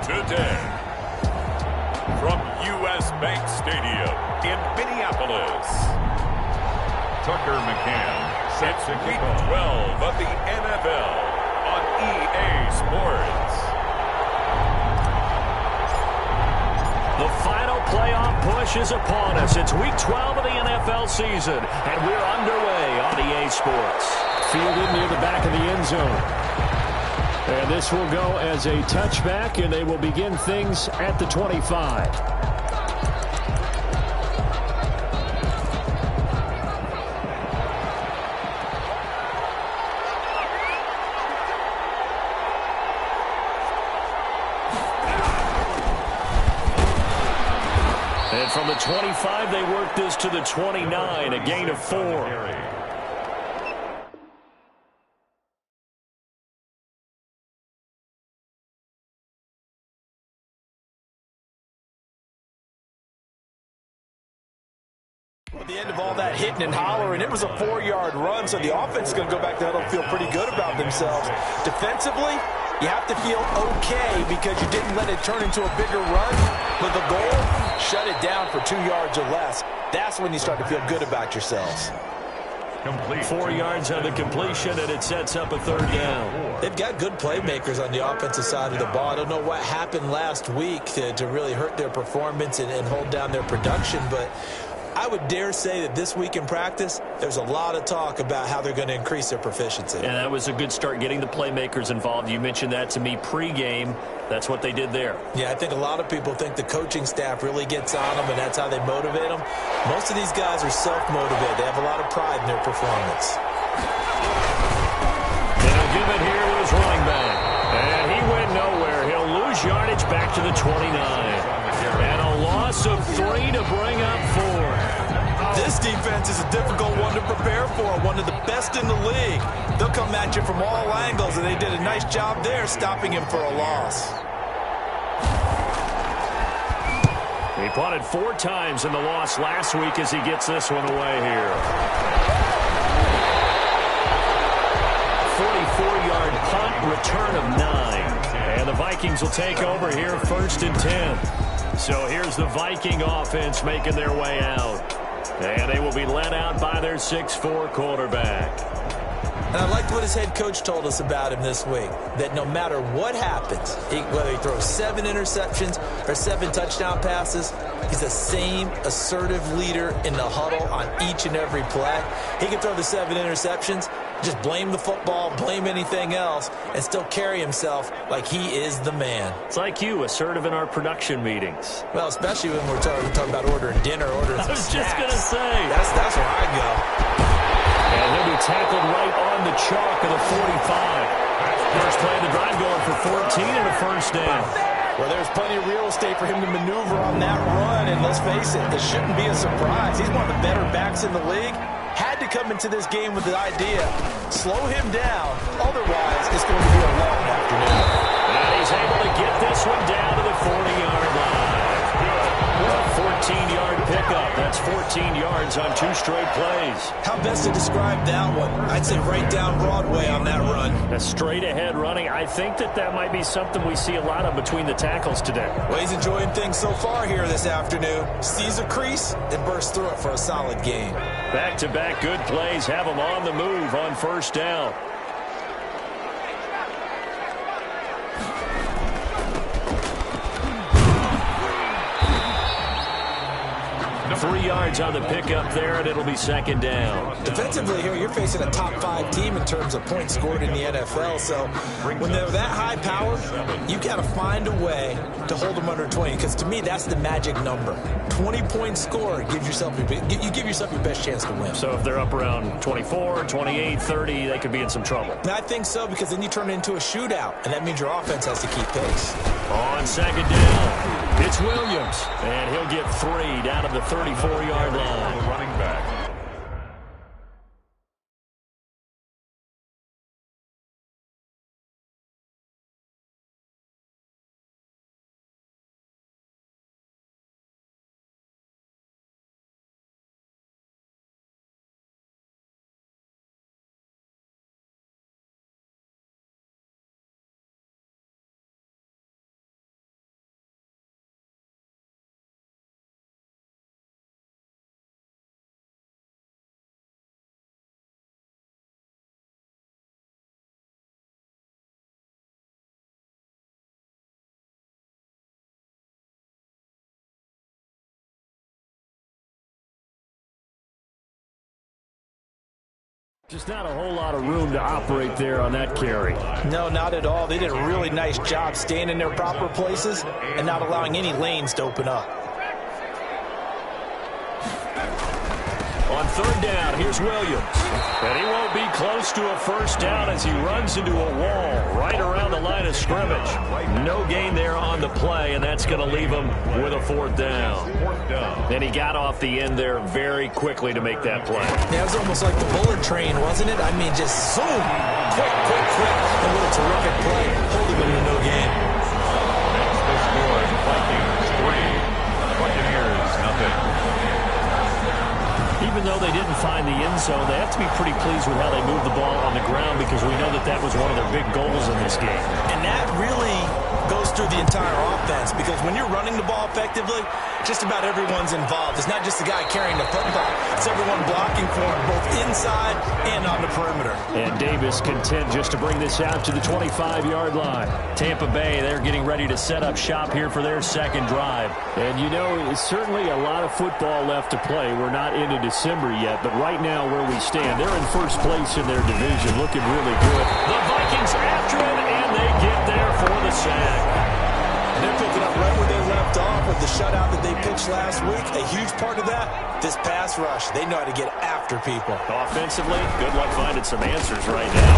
today. From U.S. Bank Stadium in Minneapolis, Tucker McCann sets Week 12 of the NFL on EA Sports. The final playoff push is upon us. It's Week 12 of the NFL season, and we're underway on EA Sports. Fielded near the back of the end zone. And this will go as a touchback, and they will begin things at the 25. And from the 25, they work this to the 29, a gain of 4. At the end of all that hitting and hollering, it was a 4-yard run, so the offense is going to go back there and feel pretty good about themselves. Defensively, you have to feel okay because you didn't let it turn into a bigger run. But the goal, shut it down for 2 yards or less. That's when you start to feel good about yourselves. 4 yards on the completion, and it sets up a 3rd down. They've got good playmakers on the offensive side of the ball. I don't know what happened last week to really hurt their performance and hold down their production, but I would dare say that this week in practice, there's a lot of talk about how they're going to increase their proficiency. And that was a good start getting the playmakers involved. You mentioned that to me pregame. That's what they did there. Yeah, I think a lot of people think the coaching staff really gets on them, and that's how they motivate them. Most of these guys are self-motivated. They have a lot of pride in their performance. And he'll give it here to his running back. And he went nowhere. He'll lose yardage back to the 29. And a loss of 3 to bring up 4. This defense is a difficult one to prepare for, one of the best in the league. They'll come at you from all angles, and they did a nice job there stopping him for a loss. He punted 4 times in the loss last week as he gets this one away here. 44-yard punt, return of 9. And the Vikings will take over here, 1st and 10. So here's the Viking offense making their way out. And they will be led out by their 6'4" quarterback. And I liked what his head coach told us about him this week, that no matter what happens, whether he throws 7 interceptions or 7 touchdown passes, he's the same assertive leader in the huddle on each and every play. He can throw the 7 interceptions, just blame the football, blame anything else, and still carry himself like he is the man. It's like you, assertive in our production meetings. Well, especially when we're talking about ordering dinner, ordering some snacks. I was just going to say. That's where I go. And he'll be tackled right on the chalk of the 45. First play of the drive going for 14 and a 1st down. Well, there's plenty of real estate for him to maneuver on that run, and let's face it, this shouldn't be a surprise. He's one of the better backs in the league. Had to come into this game with the idea, slow him down, otherwise it's going to be a long afternoon. And he's able to get this one down to the 40-yard line. A 14-yard pickup. That's 14 yards on 2 straight plays. How best to describe that one? I'd say right down Broadway on that run. A straight-ahead running. I think that might be something we see a lot of between the tackles today. Well, he's enjoying things so far here this afternoon. Sees a crease and bursts through it for a solid game. Back-to-back good plays have him on the move on 1st down. 3 yards on the pickup there, and it'll be 2nd down. Defensively here, you're facing a top 5 team in terms of points scored in the NFL. So when they're that high power, you got to find a way to hold them under 20. Because to me, that's the magic number. 20 points scored gives yourself you give yourself your best chance to win. So if they're up around 24, 28, 30, they could be in some trouble. And I think so, because then you turn it into a shootout, and that means your offense has to keep pace. On 2nd down, it's Williams, and he'll get 3 down to the 34-yard line. Running back. Just not a whole lot of room to operate there on that carry. No, not at all. They did a really nice job staying in their proper places and not allowing any lanes to open up. On third down, here's Williams. And he won't be close to a first down as he runs into a wall right around the line of scrimmage. No gain there on the play, and that's going to leave him with a fourth down. And he got off the end there very quickly to make that play. Yeah, it was almost like the bullet train, wasn't it? I mean, just zoom, quick, and what a terrific play, holding him to no gain. That's the score. Vikings 3, Buccaneers 0. Even though they didn't find the end zone, they have to be pretty pleased with how they moved the ball on the ground because we know that that was one of their big goals in this game. And that really goes through the entire offense because when you're running the ball effectively, just about everyone's involved. It's not just the guy carrying the football. It's everyone blocking for him, both inside and on the perimeter. And Davis content just to bring this out to the 25-yard line. Tampa Bay, they're getting ready to set up shop here for their second drive. And, you know, it's certainly a lot of football left to play. We're not into December yet, but right now where we stand, they're in first place in their division, looking really good. The Vikings after him, and they get there for the sack. And they're picking up right where they left off with the shutout that they pitched last week. A huge part of that, this pass rush. They know how to get after people. Offensively, good luck finding some answers right now.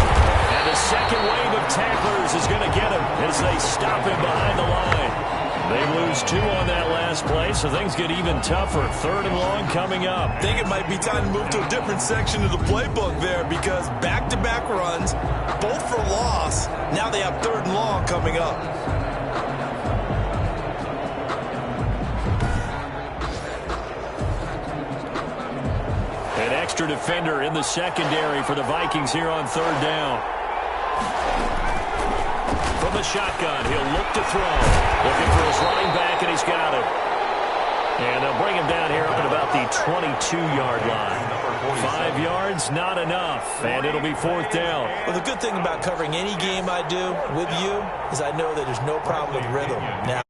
And the second wave of tacklers is going to get him as they stop him behind the line. They lose 2 on that last play, so things get even tougher. Third and long coming up. I think it might be time to move to a different section of the playbook there because back-to-back runs, both for loss. Now they have third and long coming up. An extra defender in the secondary for the Vikings here on third down. From the shotgun, he'll look to throw. Looking for his running back, and he's got it. And they'll bring him down here up at about the 22-yard line. 5 yards, not enough, and it'll be fourth down. Well, the good thing about covering any game I do with you is I know that there's no problem with rhythm. Now,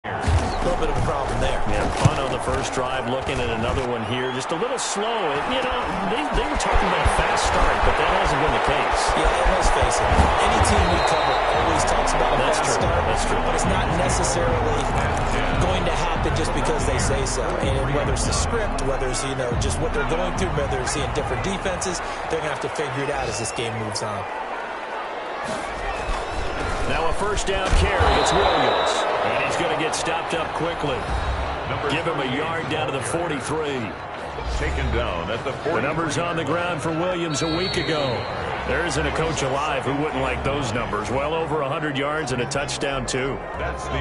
a little bit of a problem there. Yeah, punt on the first drive, looking at another one here. Just a little slow. You know, they were talking about a fast start, but that hasn't been the case. Yeah, and let's face it, any team we cover always talks about a fast start. That's true. But it's not necessarily going to happen just because they say so. And whether it's the script, whether it's, you know, just what they're going through, whether they're seeing different defenses, they're going to have to figure it out as this game moves on. Now a first down carry. It's Williams. And he's going to get stopped up quickly. Give him a yard down to the 43. Taken down at the 40. The numbers on the ground for Williams a week ago. There isn't a coach alive who wouldn't like those numbers. Well over 100 yards and a touchdown, too.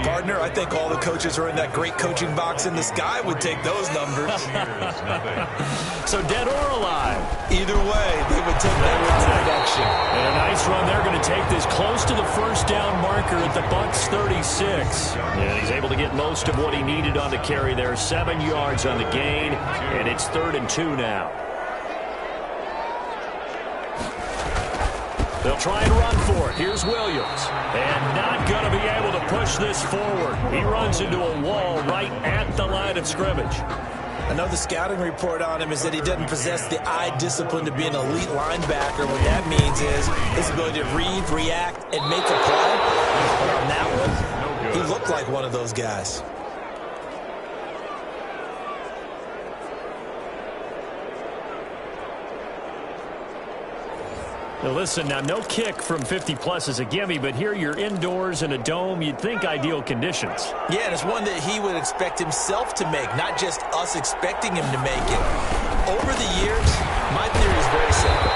Partner, I think all the coaches are in that great coaching box in the sky would take those numbers. So dead or alive? Either way, they would take that production. And a nice run. They're going to take this close to the first down marker at the Bucs 36. And he's able to get most of what he needed on the carry there. 7 yards on the gain, and it's 3rd and 2 now. They'll try and run for it. Here's Williams. And not going to be able to push this forward. He runs into a wall right at the line of scrimmage. Another scouting report on him is that he doesn't possess the eye discipline to be an elite linebacker. What that means is his ability to read, react, and make a play. But on that one, he looked like one of those guys. Now listen, now no kick from 50-plus is a gimme, but here you're indoors in a dome. You'd think ideal conditions. Yeah, and it's one that he would expect himself to make, not just us expecting him to make it. Over the years, my theory is very simple.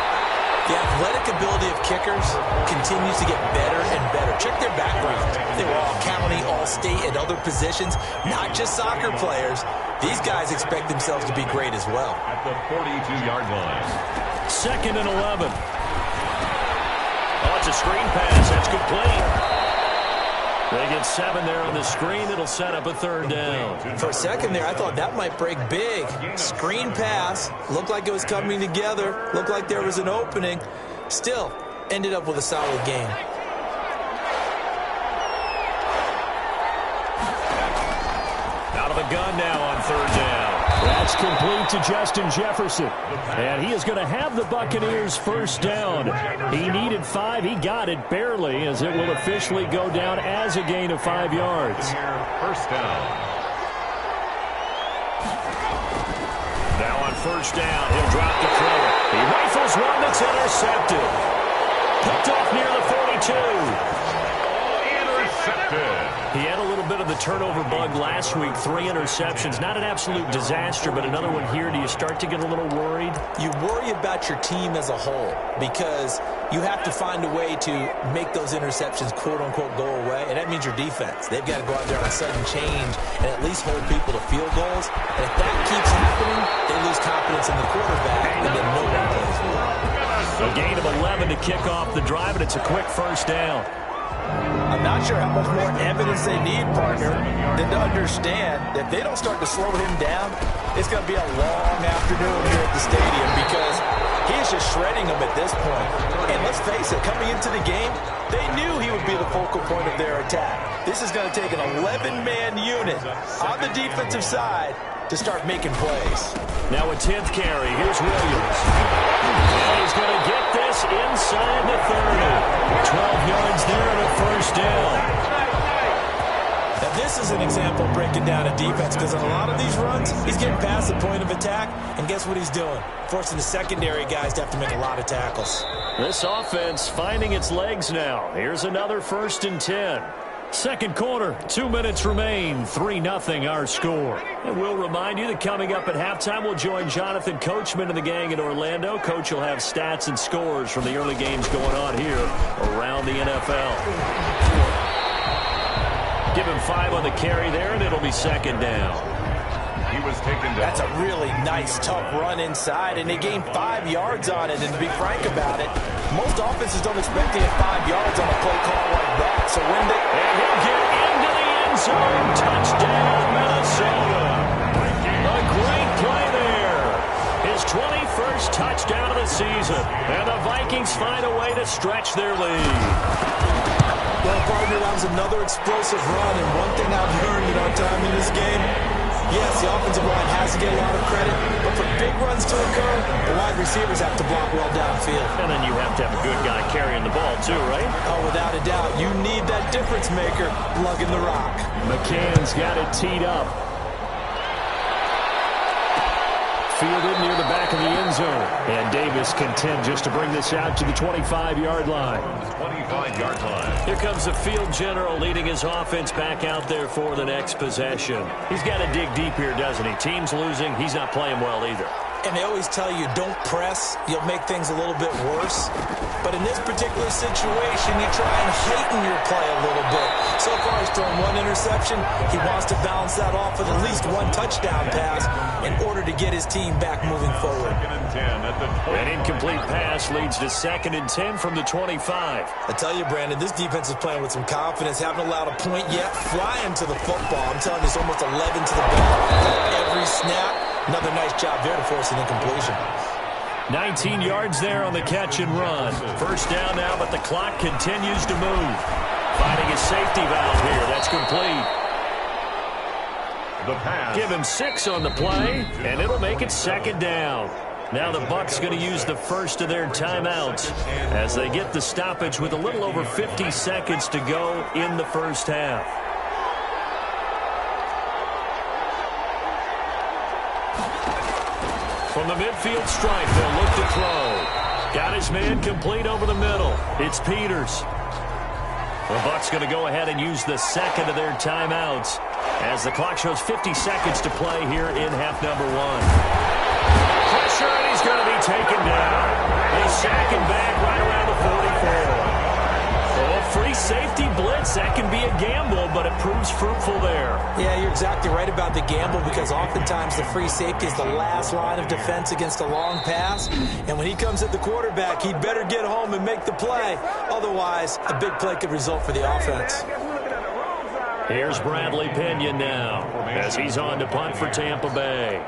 The athletic ability of kickers continues to get better and better. Check their backgrounds. They were all county, all state, and other positions, not just soccer players. These guys expect themselves to be great as well. At the 42-yard line. 2nd and 11. Oh, it's a screen pass. That's complete. They get 7 there on the screen. It'll set up a 3rd down. For a second there, I thought that might break big. Screen pass. Looked like it was coming together. Looked like there was an opening. Still, ended up with a solid game. Out of the gun now on 3rd down. That's complete to Justin Jefferson. And he is going to have the Buccaneers first down. He needed 5. He got it barely, as it will officially go down as a gain of 5 yards. First down. Now on first down, he'll drop the throw. He rifles one that's intercepted. Picked off near the 42. He had a little bit of the turnover bug last week, 3 interceptions. Not an absolute disaster, but another one here. Do you start to get a little worried? You worry about your team as a whole because you have to find a way to make those interceptions, quote-unquote, go away, and that means your defense. They've got to go out there on a sudden change and at least hold people to field goals. And if that keeps happening, they lose confidence in the quarterback, and then no one plays well. A gain of 11 to kick off the drive, and it's a quick first down. I'm not sure how much more evidence they need, partner, than to understand that if they don't start to slow him down, it's going to be a long afternoon here at the stadium because he is just shredding them at this point. And let's face it, coming into the game, they knew he would be the focal point of their attack. This is going to take an 11-man unit on the defensive side to start making plays. Now a 10th carry. Here's Williams. And he's going to get this inside the 30. 12 yards there and a first down. Now this is an example of breaking down a defense because on a lot of these runs, he's getting past the point of attack, and guess what he's doing? Forcing the secondary guys to have to make a lot of tackles. This offense finding its legs now. Here's another 1st and 10. Second quarter, 2 minutes remain, 3-0 our score. And we'll remind you that coming up at halftime, we'll join Jonathan Coachman and the gang in Orlando. Coach will have stats and scores from the early games going on here around the NFL. Give him 5 on the carry there, and it'll be second down. He was taken down. That's a really nice, tough run inside, and they gained 5 yards on it. And to be frank about it, most offenses don't expect to get 5 yards on a play call like that. So when they... And he'll get into the end zone. Touchdown, Minnesota. A great play there. His 21st touchdown of the season. And the Vikings find a way to stretch their lead. Well, partner, that was another explosive run. And one thing I've learned in our time in this game, yes, the offensive line has to get a lot of credit, but for big runs to occur, the wide receivers have to block well downfield. And then you have to have a good guy carrying the ball too, right? Oh, without a doubt. You need that difference maker lugging the rock. McCann's got it teed up. Fielded near the back of the end zone. And Davis content just to bring this out to the 25-yard line. 25-yard line. Here comes the field general leading his offense back out there for the next possession. He's got to dig deep here, doesn't he? Team's losing. He's not playing well either. And they always tell you, don't press. You'll make things a little bit worse. But in this particular situation, you try and heighten your play a little bit. So far, he's thrown 1 interception. He wants to balance that off with at least 1 touchdown pass in order to get his team back moving forward. An incomplete pass leads to 2nd and 10 from the 25. I tell you, Brandon, this defense is playing with some confidence. Haven't allowed a point yet. Flying to the football. I'm telling you, it's almost 11 to the ball every snap. Another nice job there to force an incompletion. 19 yards there on the catch and run. First down now, but the clock continues to move. Finding a safety valve here. That's complete. The pass. Give him 6 on the play, and it'll make it 2nd down. Now the Bucs going to use the first of their timeouts as they get the stoppage with a little over 50 seconds to go in the first half. From the midfield stripe, they'll look to throw. Got his man complete over the middle. It's Peters. The Bucs going to go ahead and use the second of their timeouts as the clock shows 50 seconds to play here in half number 1. Pressure, and he's going to be taken down. They sack him back right around the 44. A free safety blitz, that can be a gamble, but it proves fruitful there. Yeah, you're exactly right about the gamble because oftentimes the free safety is the last line of defense against a long pass. And when he comes at the quarterback, he'd better get home and make the play. Otherwise, a big play could result for the offense. Here's Bradley Pinion now as he's on to punt for Tampa Bay.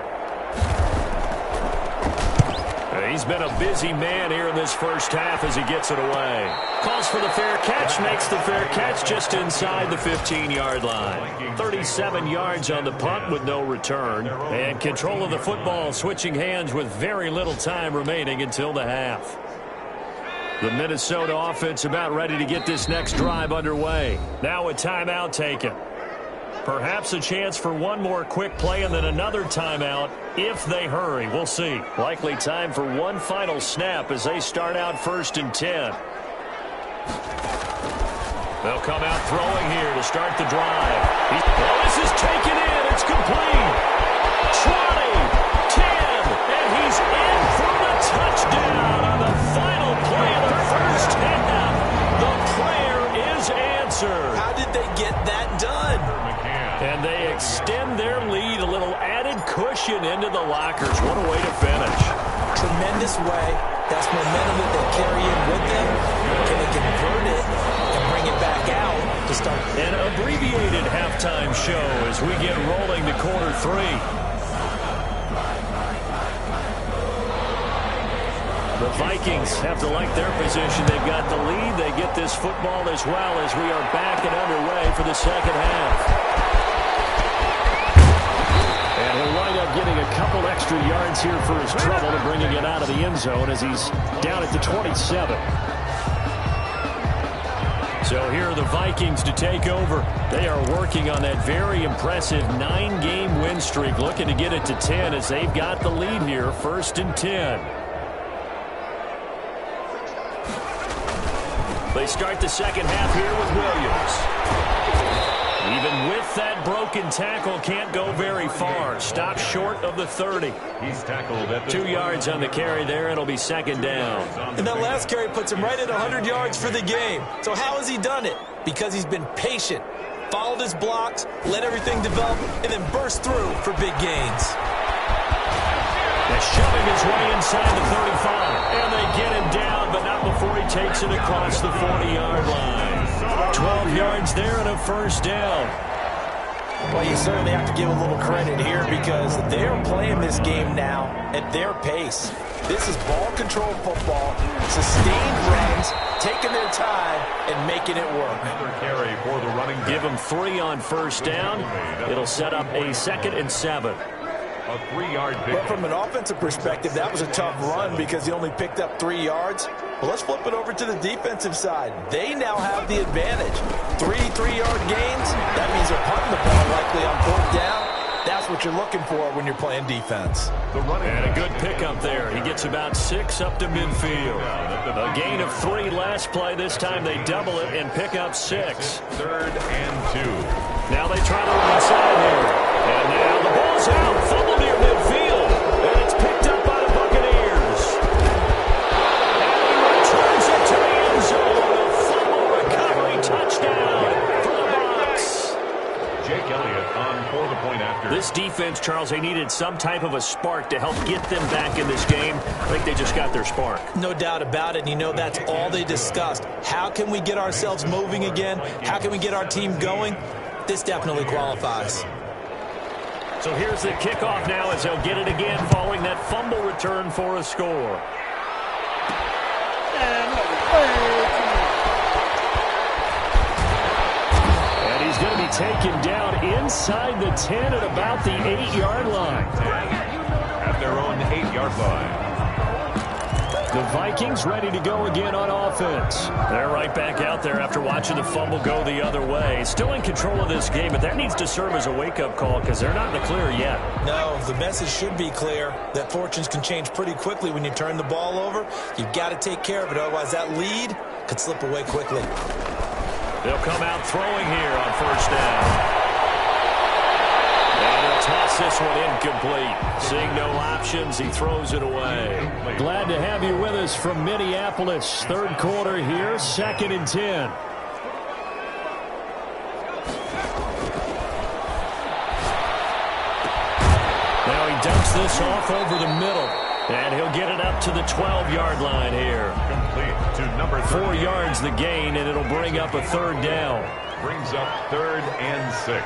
He's been a busy man here in this first half as he gets it away. Calls for the fair catch, makes the fair catch just inside the 15-yard line. 37 yards on the punt with no return. And control of the football switching hands with very little time remaining until the half. The Minnesota offense about ready to get this next drive underway. Now a timeout taken. Perhaps a chance for one more quick play and then another timeout if they hurry. We'll see. Likely time for one final snap as they start out 1st and 10. They'll come out throwing here to start the drive. This is taken in. It's complete. 20, 10, and he's in for the touchdown on the final play of the first half. The prayer is answered. How did they get that done? And they extend their lead, a little added cushion into the lockers. What a way to finish. Tremendous way. That's momentum that they carry in with them. Can they convert it and bring it back out to start? An abbreviated halftime show as we get rolling to quarter 3. The Vikings have to like their position. They've got the lead. They get this football as well as we are back and underway for the second half. And he'll wind up getting a couple extra yards here for his trouble and bringing it out of the end zone as he's down at the 27. So here are the Vikings to take over. They are working on that very impressive 9-game win streak, looking to get it to 10 as they've got the lead here, 1st and 10. They start the second half here with Williams. Even with that broken tackle, can't go very far. Stop short of the 30. He's tackled at the 2 yards on the carry there. It'll be second down. And that last carry puts him right at 100 yards for the game. So how has he done it? Because he's been patient, followed his blocks, let everything develop, and then burst through for big gains. They're shoving his way inside the 35. And they get him down, but not before he takes it across the 40-yard line. 12 yards there and a first down. Well, you certainly have to give a little credit here because they're playing this game now at their pace. This is ball control football, sustained runs, taking their time, and making it work. Another carry for the running back. Give him 3 on first down. It'll set up a 2nd and 7. A 3-yard pick. But from an offensive perspective, that was a tough run because he only picked up 3 yards. Well, let's flip it over to the defensive side. They now have the advantage. 3 3-yard gains. That means they're punting the ball likely on 4th down. That's what you're looking for when you're playing defense. And a good pickup there. He gets about 6 up to midfield. A gain of 3 last play. This time they double it and pick up 6. 3rd and 2. Now they try to run inside here. And now the ball's out. Fumble near midfield. And it's picked up by the Buccaneers. And he returns it to the end zone. A fumble recovery touchdown for the Bucs. Jake Elliott on for the point after. This defense, Charles, they needed some type of a spark to help get them back in this game. I think they just got their spark. No doubt about it. And you know, that's all they discussed. How can we get ourselves moving again? How can we get our team going? This definitely qualifies. So here's the kickoff now as they'll get it again following that fumble return for a score. And he's going to be taken down inside the 10 at about the 8-yard line. At their own 8-yard line. The Vikings ready to go again on offense. They're right back out there after watching the fumble go the other way. Still in control of this game, but that needs to serve as a wake-up call because they're not in the clear yet. No, the message should be clear that fortunes can change pretty quickly when you turn the ball over. You've got to take care of it, otherwise that lead could slip away quickly. They'll come out throwing here on first down. And he'll toss this one incomplete. Seeing no options, he throws it away. Glad to have you with us from Minneapolis. 3rd quarter here, 2nd and 10. Now he dumps this off over the middle. And he'll get it up to the 12-yard line here. Complete to number 4 yards the gain, and it'll bring up a 3rd down. Brings up 3rd and 6.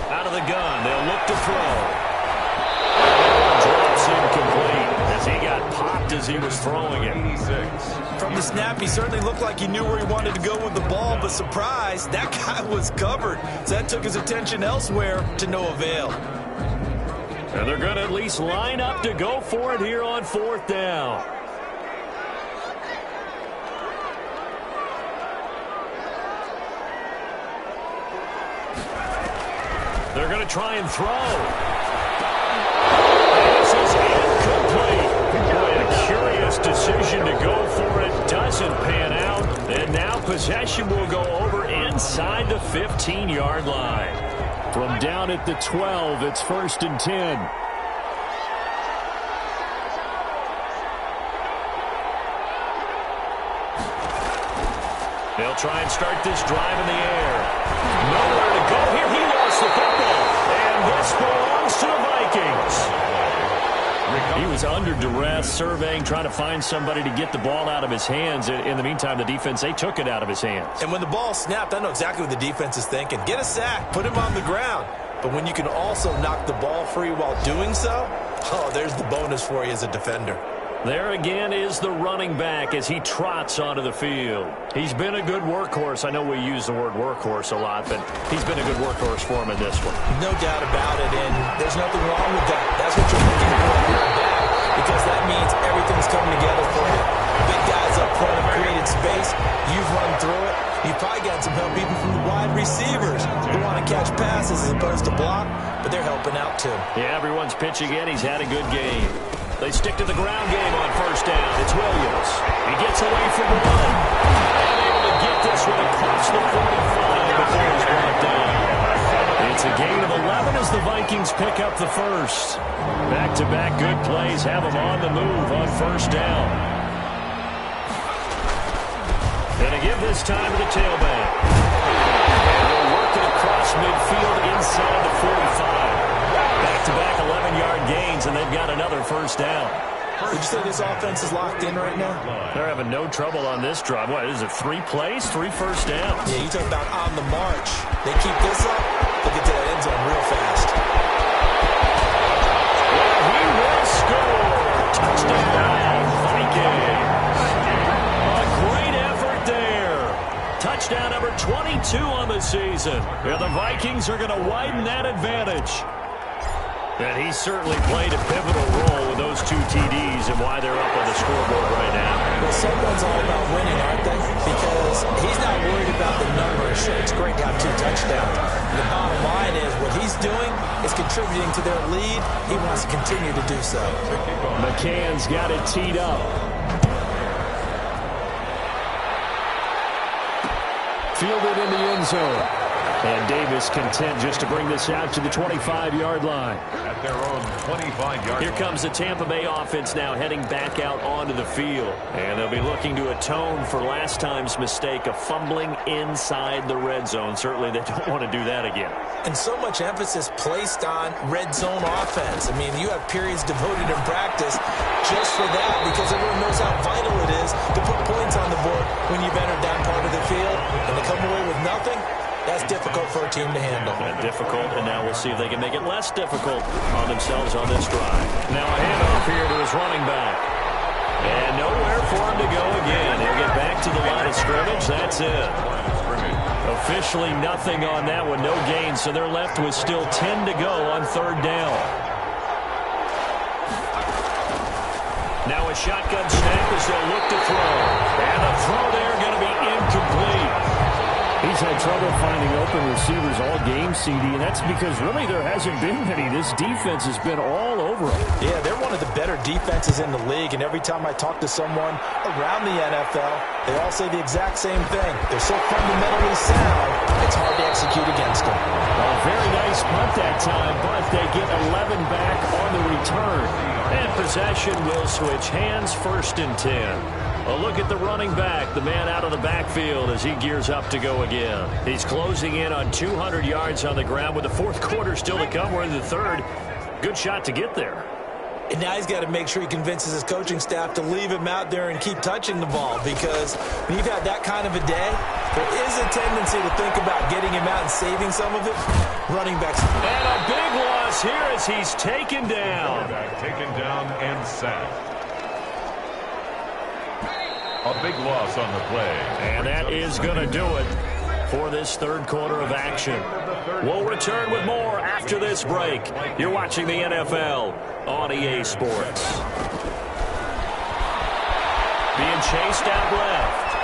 Out of the gun, they'll look to throw. Drops That's incomplete as he got popped as he was throwing it. 86. From the snap, he certainly looked like he knew where he wanted to go with the ball, but surprise, that guy was covered. So that took his attention elsewhere to no avail. And they're going to at least line up to go for it here on 4th down. They're going to try and throw. This is incomplete. Boy, a curious decision to go for it. Doesn't pan out. And now possession will go over inside the 15-yard line. From down at the 12, it's 1st and 10. They'll try and start this drive in the air. Nowhere to go here. He lost the football. And this belongs to the Vikings. He was under duress, surveying, trying to find somebody to get the ball out of his hands. In the meantime, the defense, they took it out of his hands. And when the ball snapped, I know exactly what the defense is thinking. Get a sack, put him on the ground. But when you can also knock the ball free while doing so, oh, there's the bonus for you as a defender. There again is the running back as he trots onto the field. He's been a good workhorse. I know we use the word workhorse a lot, but he's been a good workhorse for him in this one. No doubt about it, and there's nothing wrong with that. That's what you're looking for if you're a back, because that means everything's coming together for you. Big guys up front have created space. You've run through it. You've probably got some help even from the wide receivers who want to catch passes as opposed to block, but they're helping out too. Yeah, everyone's pitching in. He's had a good game. They stick to the ground game on 1st down. It's Williams. He gets away from one. And able to get this one across the 45 before he's brought down. It's a gain of 11 as the Vikings pick up the first. Back-to-back good plays have them on the move on 1st down. Gonna give this time to the tailback. And they'll work it across midfield inside the 45. Back-to-back 11-yard gains, and they've got another 1st down. Would you say this offense is locked in right now? They're having no trouble on this drive. What, is it 3 plays, 3 first downs? Yeah, you talk about on the march. They keep this up, they'll get to that end zone real fast. And he will score. Touchdown, Vikings. A great effort there. Touchdown number 22 on the season. And the Vikings are going to widen that advantage. And he certainly played a pivotal role with those 2 TDs and why they're up on the scoreboard right now. Well, someone's all about winning, aren't they? Because he's not worried about the numbers. Sure, it's great to have 2 touchdowns. The bottom line is what he's doing is contributing to their lead. He wants to continue to do so. McCann's got it teed up. Fielded in the end zone. And Davis content just to bring this out to the 25-yard line. At their own 25-yard line. Here comes the Tampa Bay offense now heading back out onto the field. And they'll be looking to atone for last time's mistake of fumbling inside the red zone. Certainly they don't want to do that again. And so much emphasis placed on red zone offense. I mean, you have periods devoted in practice just for that because everyone knows how vital it is to put points on the board when you've entered that part of the field. And to come away with nothing, that's difficult for a team to handle. Difficult, and now we'll see if they can make it less difficult on themselves on this drive. Now a handoff here to his running back. And nowhere for him to go again. He'll get back to the line of scrimmage. That's it. Officially nothing on that one. No gain, so they're left with still 10 to go on 3rd down. Now a shotgun snap as they'll look to throw. And the throw there going to be incomplete. He's had trouble finding open receivers all game, CD, and that's because really there hasn't been many. This defense has been all over him. Yeah, they're one of the better defenses in the league, and every time I talk to someone around the NFL, they all say the exact same thing. They're so fundamentally sound, it's hard to execute against them. A very nice punt that time, but they get 11 back on the return. And possession will switch hands, 1st and 10. A look at the running back, the man out of the backfield as he gears up to go again. He's closing in on 200 yards on the ground with the 4th quarter still to come. We're in the 3rd. Good shot to get there. And now he's got to make sure he convinces his coaching staff to leave him out there and keep touching the ball because when you've had that kind of a day, there is a tendency to think about getting him out and saving some of it. Running backs. And a big one. us here as he's taken down. Quarterback taken down and sacked. A big loss on the play. And that is going to do it for this third quarter of action. We'll return with more after this break. You're watching the NFL on EA Sports. Being chased out left.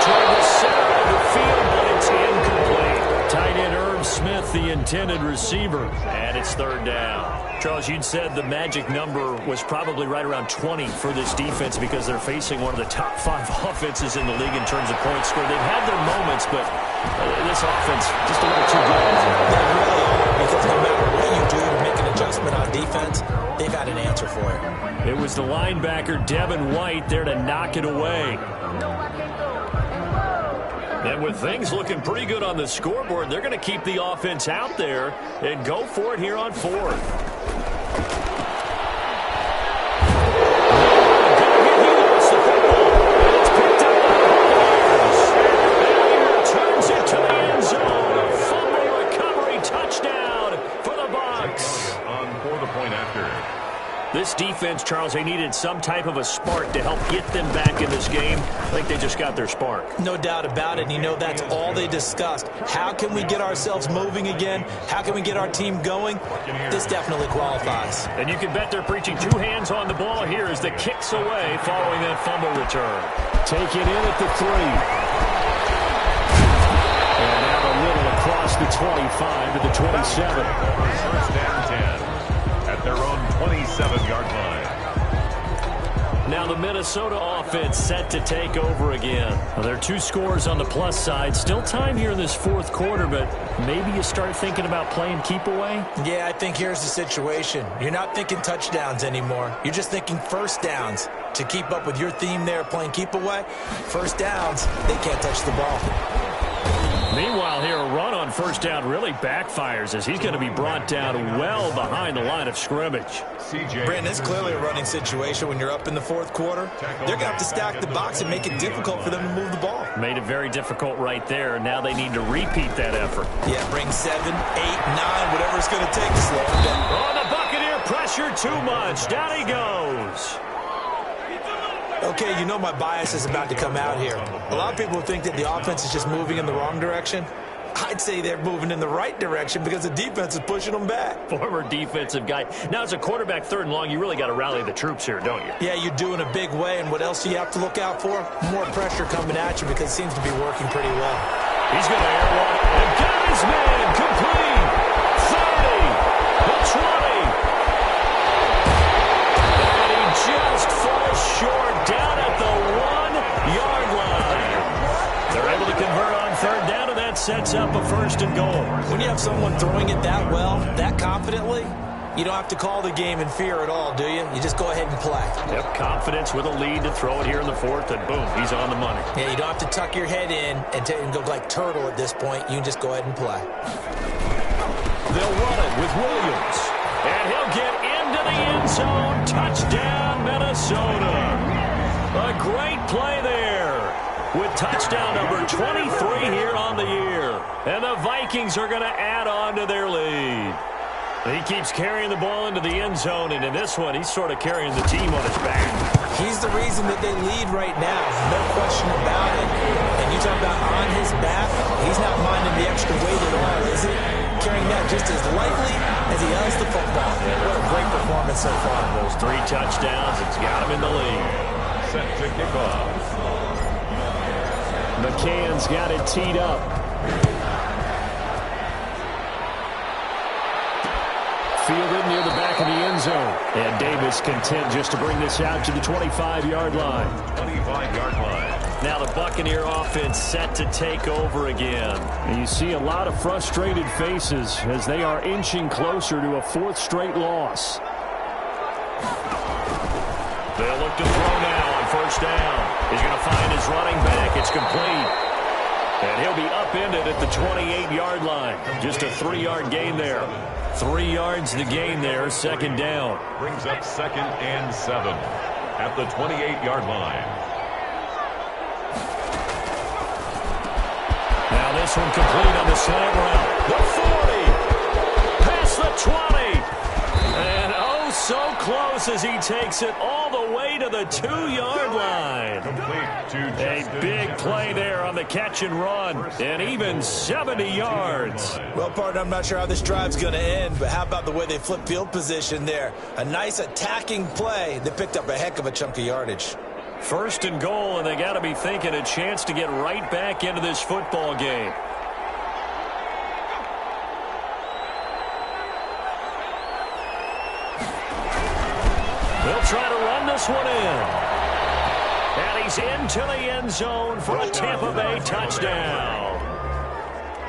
Toward the center of the field, but it's incomplete. Tight end Irv Smith, the intended receiver, and it's third down. Charles, you'd said the magic number was probably right around 20 for this defense because they're facing one of the top 5 offenses in the league in terms of points scored. They've had their moments, but this offense just a little too good. They really are, because no matter what you do to make an adjustment on defense, they've got an answer for it. It was the linebacker, Devin White, there to knock it away. And with things looking pretty good on the scoreboard, they're going to keep the offense out there and go for it here on fourth. This defense, Charles, they needed some type of a spark to help get them back in this game. I think they just got their spark. No doubt about it. And you know, that's all they discussed. How can we get ourselves moving again? How can we get our team going? This definitely qualifies. And you can bet they're preaching 2 hands on the ball here as the kick's away following that fumble return. Take it in at the 3. And out a little across the 25 to the 27. First down 10. At their own 27-yard line. Now the Minnesota offense set to take over again. Well, there are 2 scores on the plus side. Still time here in this fourth quarter, but maybe you start thinking about playing keep away? Yeah, I think here's the situation. You're not thinking touchdowns anymore. You're just thinking first downs. To keep up with your theme there, playing keep away, first downs, they can't touch the ball. Meanwhile, here, a run on first down really backfires as he's going to be brought down well behind the line of scrimmage. Brandon, it's clearly a running situation when you're up in the fourth quarter. They're going to have to stack the box and make it difficult for them to move the ball. Made it very difficult right there. Now they need to repeat that effort. Yeah, bring 7, 8, 9, whatever it's going to take to slow them down. Oh, the Buccaneer pressure too much. Down he goes. Okay, you know my bias is about to come out here. A lot of people think that the offense is just moving in the wrong direction. I'd say they're moving in the right direction because the defense is pushing them back. Former defensive guy. Now, as a quarterback, third and long, you really got to rally the troops here, don't you? Yeah, you do in a big way. And what else do you have to look out for? More pressure coming at you because it seems to be working pretty well. He's going to air one. And got his man complete. 30. The 20. And he just falls short down at the 1-yard line. They're able to convert on third down, and that sets up a first and goal. When you have someone throwing it that well, that confidently, you don't have to call the game in fear at all, do you? You just go ahead and play. Yep, confidence with a lead to throw it here in the fourth, and boom, he's on the money. Yeah, you don't have to tuck your head in and go like turtle at this point. You can just go ahead and play. They'll run it with Williams. And he'll get into the end zone. Touchdown, Minnesota. A great play there with touchdown number 23 here on the year. And the Vikings are going to add on to their lead. He keeps carrying the ball into the end zone, and in this one, he's sort of carrying the team on his back. He's the reason that they lead right now, no question about it. And you talk about on his back, he's not minding the extra weight at all, is he? Carrying that just as lightly as he does the football. What a great performance so far. Those 3 touchdowns, it's got him in the lead. Set to kick off. McCann's got it teed up. Fielded near the back of the end zone. And Davis content just to bring this out to the 25-yard line. 25-yard line. Now the Buccaneer offense set to take over again. And you see a lot of frustrated faces as they are inching closer to a 4th straight loss. They'll look to throw now on first down. He's going to find his running back. It's complete. And he'll be upended at the 28-yard line. Just a 3-yard gain there. 3 yards the gain there, second down. Brings up 2nd and 7 at the 28-yard line. Now this one complete on the slant route. The 40. Past the 20. And oh, so close as he takes it all the way to the 2-yard line. A big play there on the catch and run, and even 70 yards. Well, partner, I'm not sure how this drive's going to end, but how about the way they flip field position there? A nice attacking play. They picked up a heck of a chunk of yardage. 1st and goal, and they got to be thinking a chance to get right back into this football game. They'll try to run this one in. And he's into the end zone for a Tampa Bay touchdown.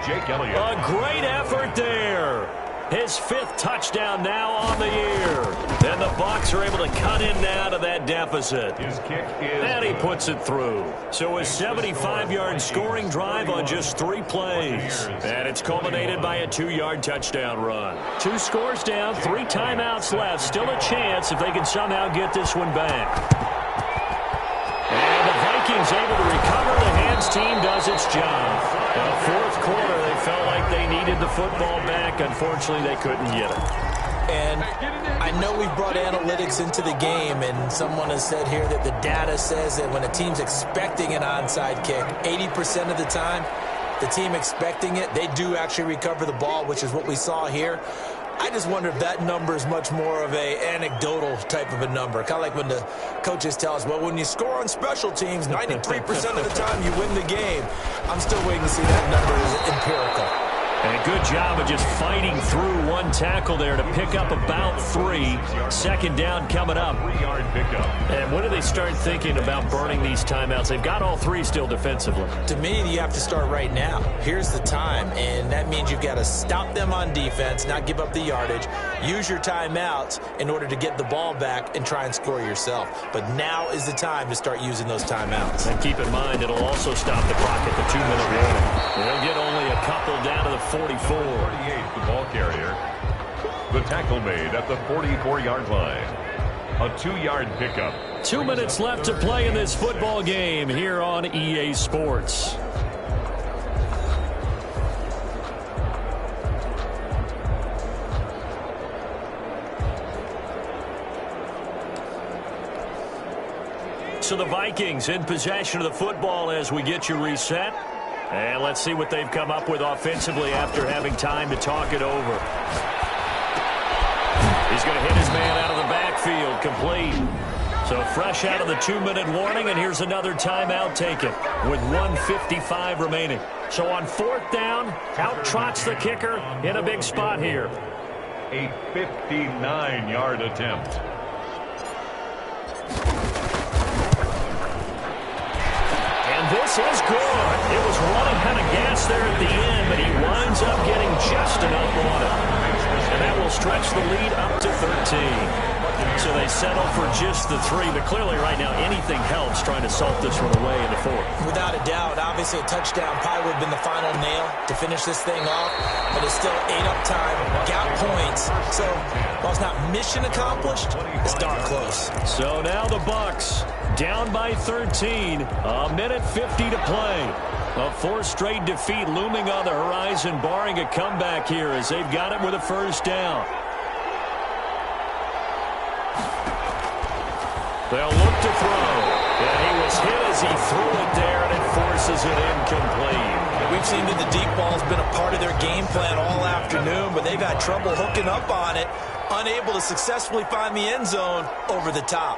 Jake Elliott. A great effort there. His 5th touchdown now on the year. And the Bucs are able to cut in now to that deficit. His kick is and he puts it through. So a 75-yard scoring drive on just 3 plays. And it's culminated by a 2-yard touchdown run. 2 scores down, 3 timeouts left. Still a chance if they can somehow get this one back. And the Vikings able to recover. The hands team does its job. In the 4th quarter, they felt like they needed the football back. Unfortunately, they couldn't get it. And I know we've brought analytics into the game, and someone has said here that the data says that when a team's expecting an onside kick, 80% of the time, the team expecting it, they do actually recover the ball, which is what we saw here. I just wonder if that number is much more of a anecdotal type of a number. Kind of like when the coaches tell us, well, when you score on special teams, 93% of the time you win the game. I'm still waiting to see that number is empirical. And a good job of just fighting through one tackle there to pick up about 3. 2nd down coming up. 3-yard pickup. And when do they start thinking about burning these timeouts? They've got all 3 still defensively. To me, you have to start right now. Here's the time, and that means you've got to stop them on defense, not give up the yardage, use your timeouts in order to get the ball back and try and score yourself. But now is the time to start using those timeouts. And keep in mind, it'll also stop the clock at the 2-minute warning. They'll get only a couple down to the 44. 48, the ball carrier. The tackle made at the 44-yard line. A 2-yard pickup. 2 minutes left to play in this football game here on EA Sports. So the Vikings in possession of the football as we get you reset. And let's see what they've come up with offensively after having time to talk it over. He's going to hit his man out of the backfield, complete. So fresh out of the 2-minute warning, and here's another timeout taken with 1:55 remaining. So on 4th down, out trots the kicker in a big spot here. A 59-yard attempt. This is good. It was running kind of gas there at the end, but he winds up getting just enough on it. And that will stretch the lead up to 13. So they settle for just the 3, but clearly right now anything helps trying to salt this one away in the 4th. Without a doubt, obviously a touchdown probably would have been the final nail to finish this thing off, but it's still 8 up time, got points. So while it's not mission accomplished, it's darn close. So now the Bucs down by 13, a minute 50 to play. A 4th straight defeat looming on the horizon, barring a comeback here as they've got it with a 1st down. They'll look to throw. And he was hit as he threw it there, and it forces it incomplete. We've seen that the deep ball has been a part of their game plan all afternoon, but they've had trouble hooking up on it, unable to successfully find the end zone over the top.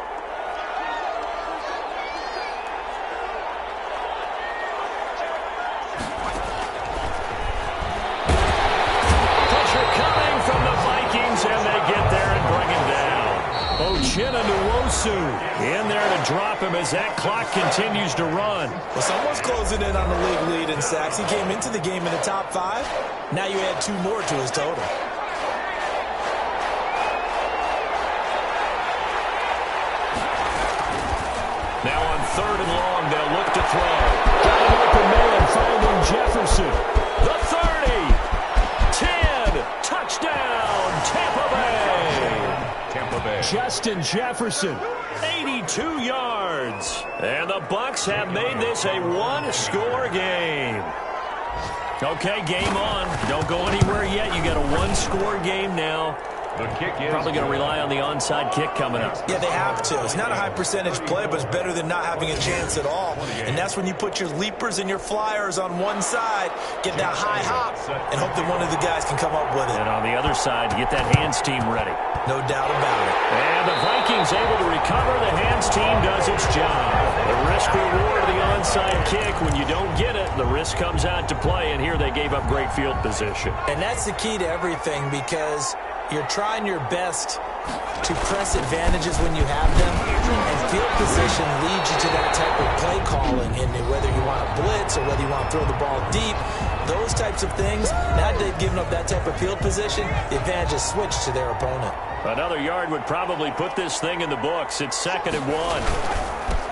Pressure coming from the Vikings, and they get there and bring him down. Uchenna-Nwosu in there to drop him as that clock continues to run. Well, someone's closing in on the league lead in sacks. He came into the game in the top 5. Now you add 2 more to his total. Now on 3rd and long, they'll look to throw. Got an open man finding Jefferson. The 30. 10. Touchdown, Tampa Bay. Tampa Bay. Justin Jefferson, 82 yards. And the Bucs have made this a 1-score game. Okay, game on. Don't go anywhere yet. You got a one-score game now. The kick is probably going to rely on the onside kick coming up. Yeah, they have to. It's not a high-percentage play, but it's better than not having a chance at all. And that's when you put your leapers and your flyers on one side, get that high hop, and hope that one of the guys can come up with it. And on the other side, get that hands team ready. No doubt about it. And the Vikings able to recover. The hands team does its job. The risk-reward of the onside kick. When you don't get it, the risk comes out to play, and here they gave up great field position. And that's the key to everything, because you're trying your best to press advantages when you have them, and field position leads you to that type of play calling, and whether you want to blitz or whether you want to throw the ball deep, those types of things. Now they've given up that type of field position, the advantage is switched to their opponent. Another yard would probably put this thing in the books. It's 2nd and 1.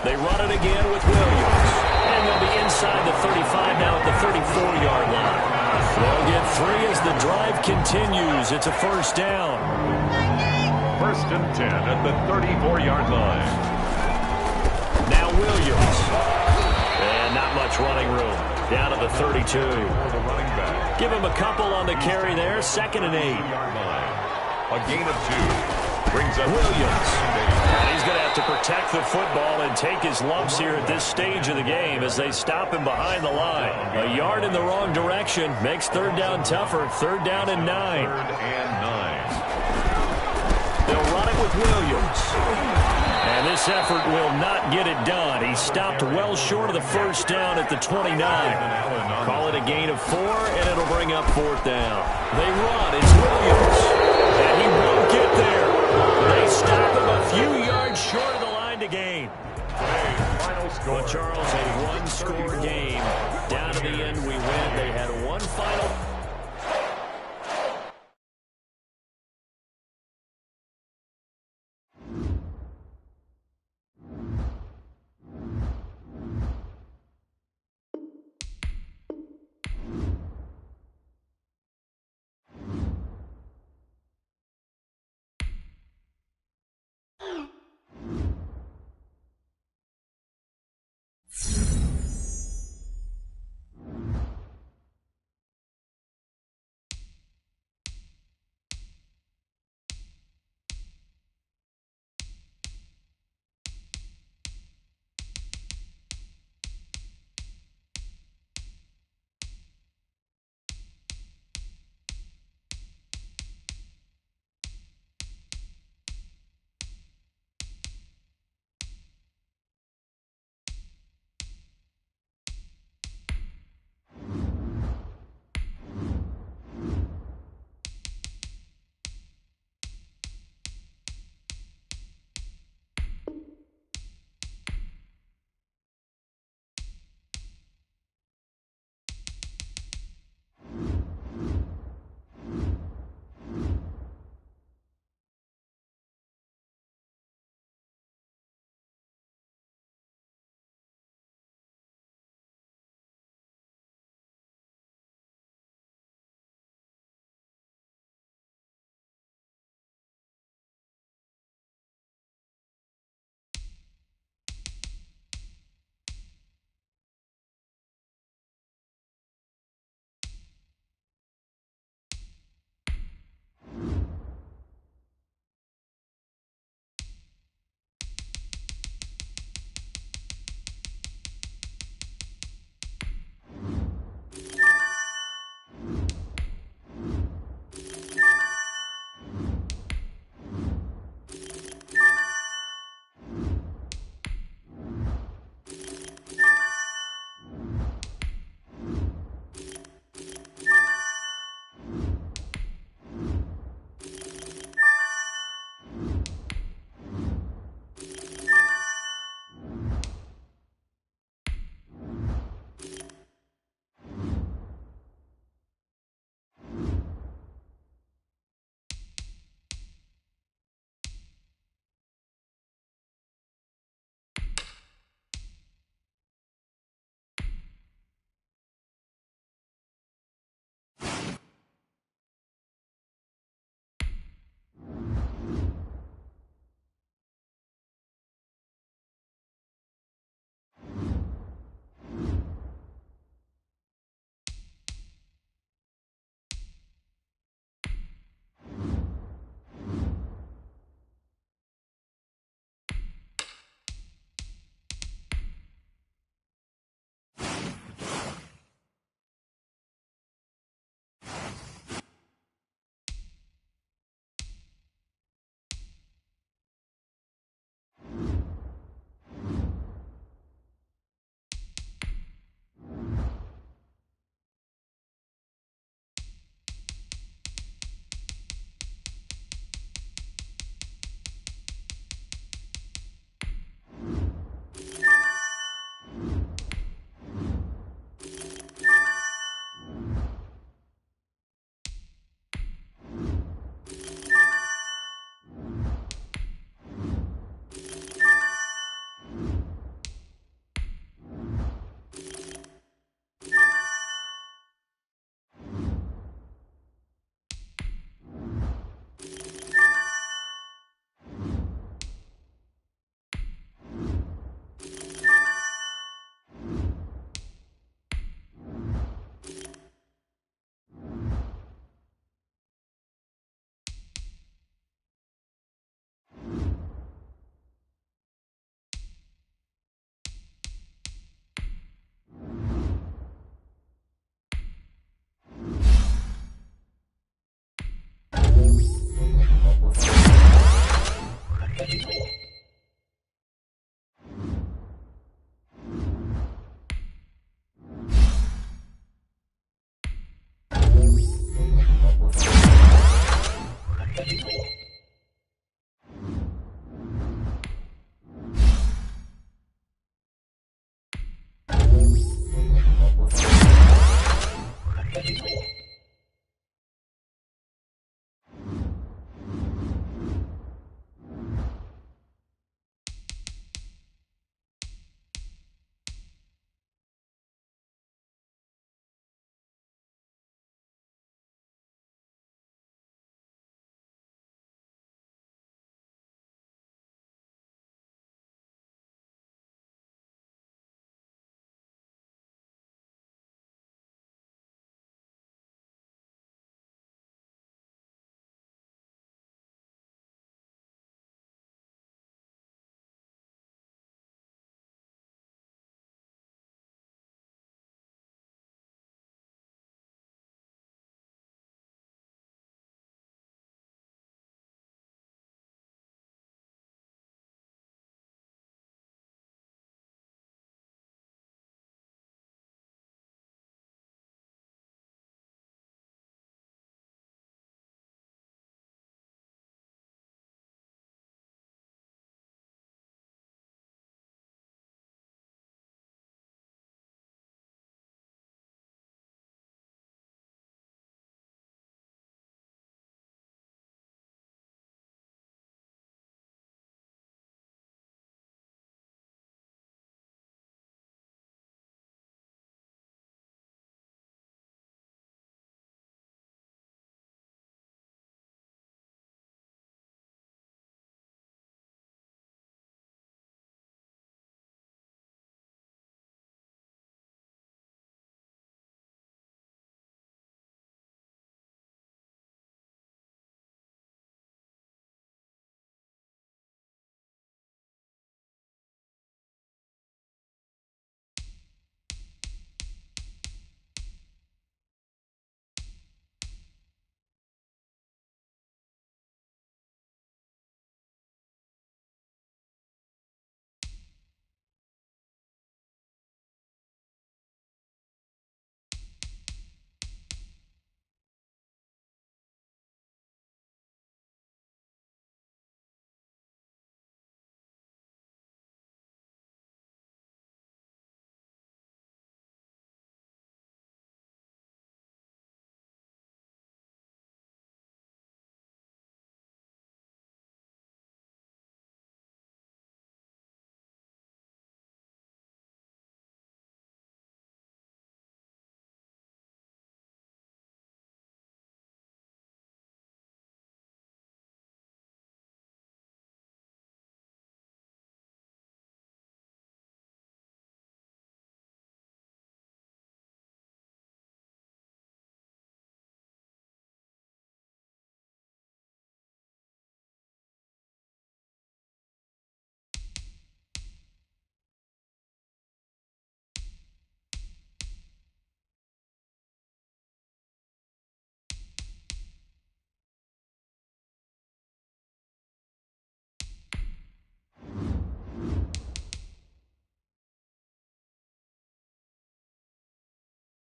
They run it again with Williams, and they'll be inside the 35 now at the 34-yard line. They'll get 3 as the drive continues. It's a first down. 1st and 10 at the 34-yard line. Now Williams. And not much running room. Down to the 32. The running back. Give him a couple on the carry there. 2nd and 8. Yard line. A gain of 2. Brings up Williams. And he's going to have to protect the football and take his lumps here at this stage of the game as they stop him behind the line. A yard in the wrong direction makes 3rd down tougher. 3rd down and 9. 3rd and 9. They'll run it with Williams. And this effort will not get it done. He stopped well short of the first down at the 29. Call it a gain of 4, and it'll bring up 4th down. They run. It's Williams. And he won't get there. They stop him a few yards short of the line to gain. Well, Charles, a one-score game. Down to the end, we win. They had one final